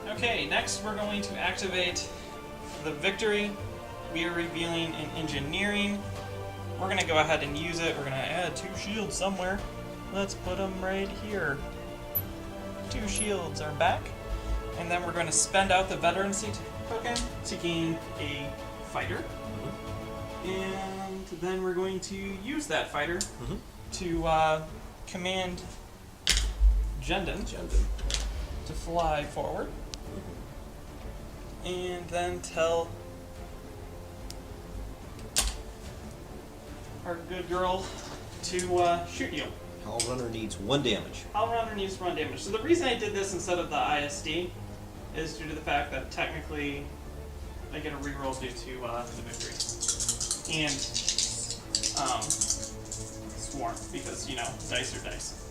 Okay, next we're going to activate the Victory. We are revealing an engineering. We're going to go ahead and use it. We're going to add 2 shields somewhere. Let's put them right here. 2 shields are back. And then we're going to spend out the veterancy token to gain a fighter. And then we're going to use that fighter to command Jendon to fly forward. And then tell our good girl to shoot you. Howlrunner needs 1 damage. Howlrunner needs 1 damage. So the reason I did this instead of the ISD is due to the fact that technically I get a reroll due to the Victory. And Swarm, because, you know, dice are dice.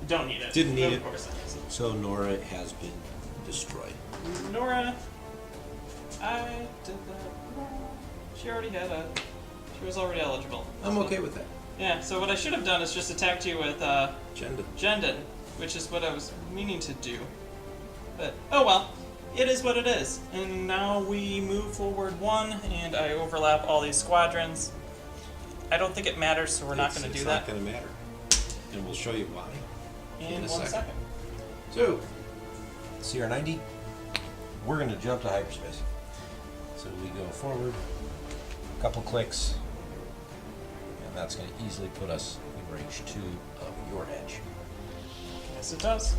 Don't need it. Didn't need it. Of course I use it. So Nora has been destroyed. Nora, I did that. She already had she was already eligible. I'm okay with that. Yeah, so what I should have done is just attacked you with Jendon, which is what I was meaning to do. But, oh well, it is what it is. And now we move forward 1, and I overlap all these squadrons. I don't think it matters, so we're not going to do that. It's not going to matter. And we'll show you why In 1 second. So, CR90, we're going to jump to hyperspace. So we go forward, a couple clicks, and that's going to easily put us in range 2 of your edge. Yes, it does.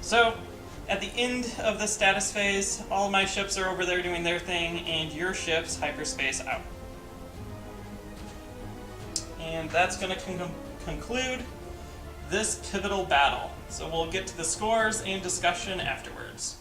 So, at the end of the status phase, all my ships are over there doing their thing, and your ships hyperspace out. And that's going to conclude this pivotal battle. So we'll get to the scores and discussion afterwards.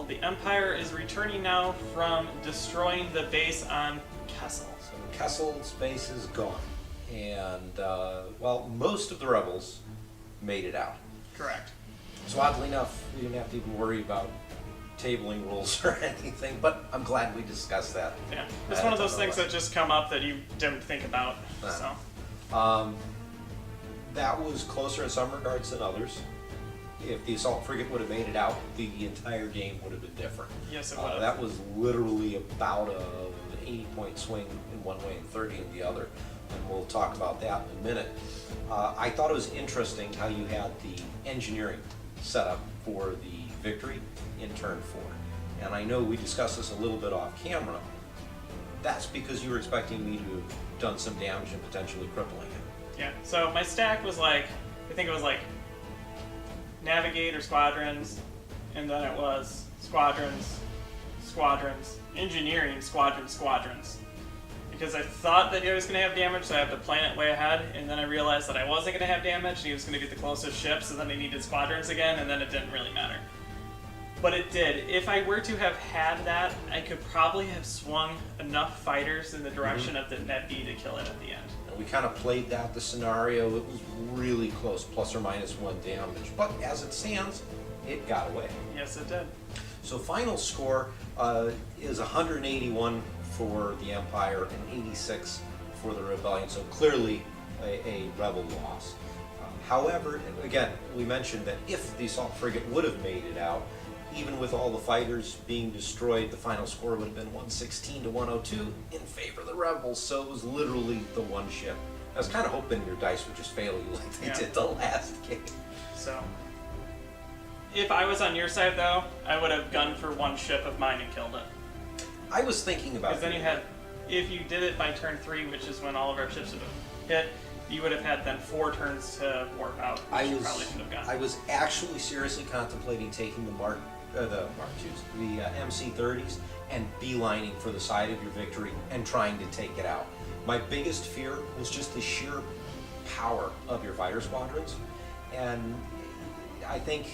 the Empire is returning now from destroying the base on Kessel. So Kessel's base is gone. And, well, most of the rebels made it out. Correct. So oddly enough, we didn't have to even worry about tabling rules or anything, but I'm glad we discussed that. Yeah, it's one of those things that just come up that you didn't think about. So. That was closer in some regards than others. If the assault frigate would have made it out, the entire game would have been different. Yes, it would have. That was literally about an 80-point swing in one way and 30 in the other, and we'll talk about that in a minute. I thought it was interesting how you had the engineering set up for the victory in turn 4. And I know we discussed this a little bit off camera. That's because you were expecting me to have done some damage and potentially crippling it. Yeah, so my stack was like, I think it was like Navigate or Squadrons, and then it was Squadrons, Engineering, Squadrons. Because I thought that he was going to have damage, so I had to plan it way ahead, and then I realized that I wasn't going to have damage, and he was going to get the closest ships, and then I needed Squadrons again, and then it didn't really matter. But it did. If I were to have had that, I could probably have swung enough fighters in the direction of the Net B to kill it at the end. We kind of played out the scenario. It was really close, plus or minus 1 damage. But as it stands, it got away. Yes, it did. So final score is 181 for the Empire and 86 for the Rebellion. So clearly a rebel loss. However, again, we mentioned that if the assault frigate would have made it out, even with all the fighters being destroyed, the final score would have been 116 to 102 in favor of the rebels. So it was literally the one ship. I was kind of hoping your dice would just fail you like they did the last game. So, if I was on your side though, I would have gunned for one ship of mine and killed it. I was thinking about because then you had, if you did it by turn 3, which is when all of our ships would have hit, you would have had then 4 turns to warp out, which you probably should have gotten. I was actually seriously contemplating taking the Mark IIs, the MC-30s, and beelining for the side of your victory and trying to take it out. My biggest fear was just the sheer power of your fighter squadrons, and I think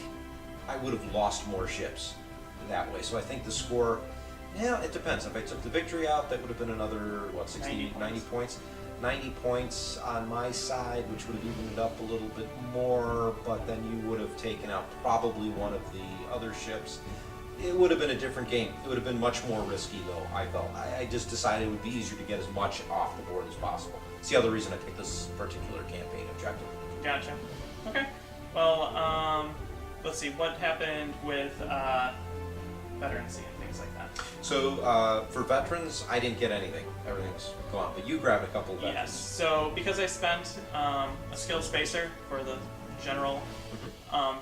I would have lost more ships that way. So I think the score, yeah, it depends. If I took the victory out, that would have been another, 90 points. 90 points on my side, which would have evened it up a little bit more, but then you would have taken out probably one of the other ships. It would have been a different game. It would have been much more risky, though, I felt. I just decided it would be easier to get as much off the board as possible. It's the other reason I picked this particular campaign objective. Gotcha. Okay. Well, let's see. What happened with veterancy and things like that? So, for veterans, I didn't get anything. Everything's gone. But you grabbed a couple of veterans. Yes. So, because I spent a skill spacer for the general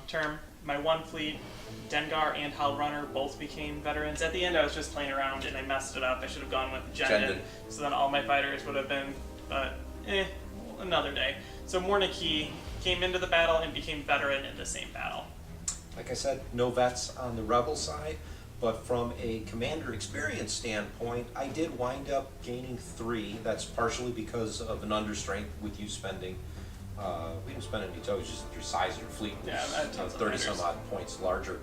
term, my one fleet, Dengar and Howlrunner, both became veterans. At the end, I was just playing around and I messed it up. I should have gone with Jendon. So then all my fighters would have been, another day. So Morna Kee came into the battle and became veteran in the same battle. Like I said, no vets on the rebel side. But from a commander experience standpoint, I did wind up gaining 3. That's partially because of an understrength with you spending, we didn't spend any toes, just your size of your fleet was 30 some odd points larger,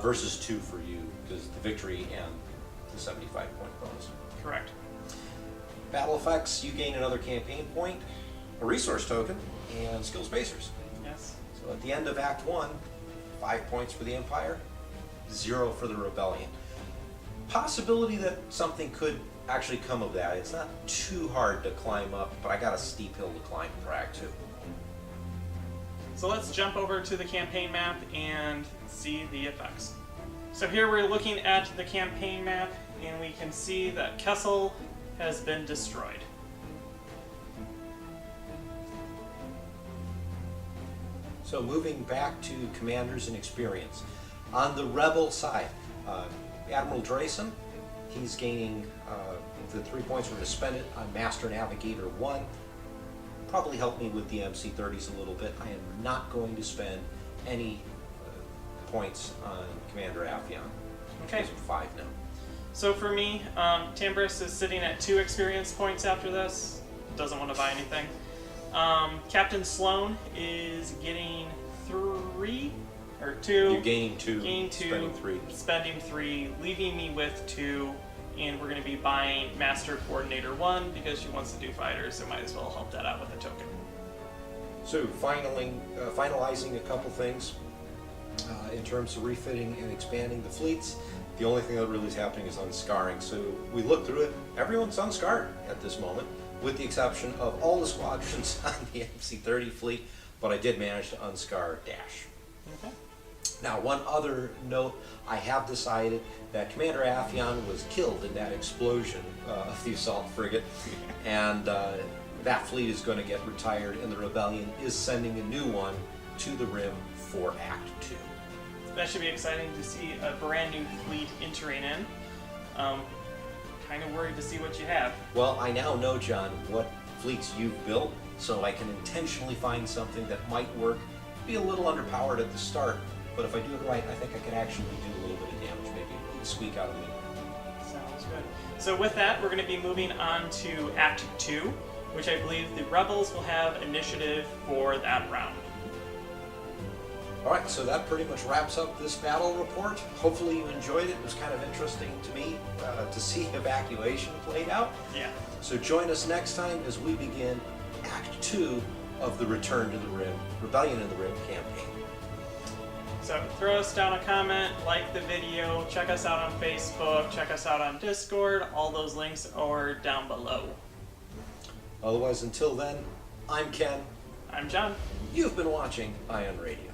versus 2 for you, because the victory and the 75 point bonus. Correct. Battle effects, you gain another campaign point, a resource token, and skill spacers. Yes. So at the end of Act 1, 5 points for the Empire, 0 for the Rebellion. Possibility that something could actually come of that. It's not too hard to climb up, but I got a steep hill to climb for Act 2. So let's jump over to the campaign map and see the effects. So here we're looking at the campaign map, and we can see that Kessel has been destroyed. So moving back to commanders and experience. On the Rebel side, Admiral Drayson, he's gaining the 3 points. We're going to spend it on Master Navigator 1. Probably help me with the MC-30s a little bit. I am not going to spend any points on Commander Affion. Okay. Because of 5 now. So for me, Tanbris is sitting at 2 experience points after this. Doesn't want to buy anything. Captain Sloane is getting 3 2. You gain 2, Gain 2, spending 3. spending 3, leaving me with 2, and we're going to be buying Master Coordinator 1 because she wants to do fighters, so might as well help that out with a token. So finalizing a couple things in terms of refitting and expanding the fleets. The only thing that really is happening is unscarring. So we looked through it. Everyone's unscarred at this moment, with the exception of all the squadrons on the MC-30 fleet, but I did manage to unscar Dash. Okay. Now, one other note, I have decided that Commander Affion was killed in that explosion of the assault frigate, and that fleet is going to get retired, and the Rebellion is sending a new one to the Rim for Act 2. That should be exciting to see a brand new fleet entering in. Kind of worried to see what you have. Well, I now know, John, what fleets you've built, so I can intentionally find something that might work, be a little underpowered at the start, but if I do it right, I think I can actually do a little bit of damage, maybe squeak out of me. Sounds good. So with that, we're going to be moving on to Act 2, which I believe the Rebels will have initiative for that round. Alright, so that pretty much wraps up this battle report. Hopefully you enjoyed it. It was kind of interesting to me to see evacuation played out. Yeah. So join us next time as we begin Act 2 of the Return to the Rim, Rebellion in the Rim campaign. So throw us down a comment, like the video, check us out on Facebook, check us out on Discord. All those links are down below. Otherwise, until then, I'm Ken. I'm John. You've been watching Ion Radio.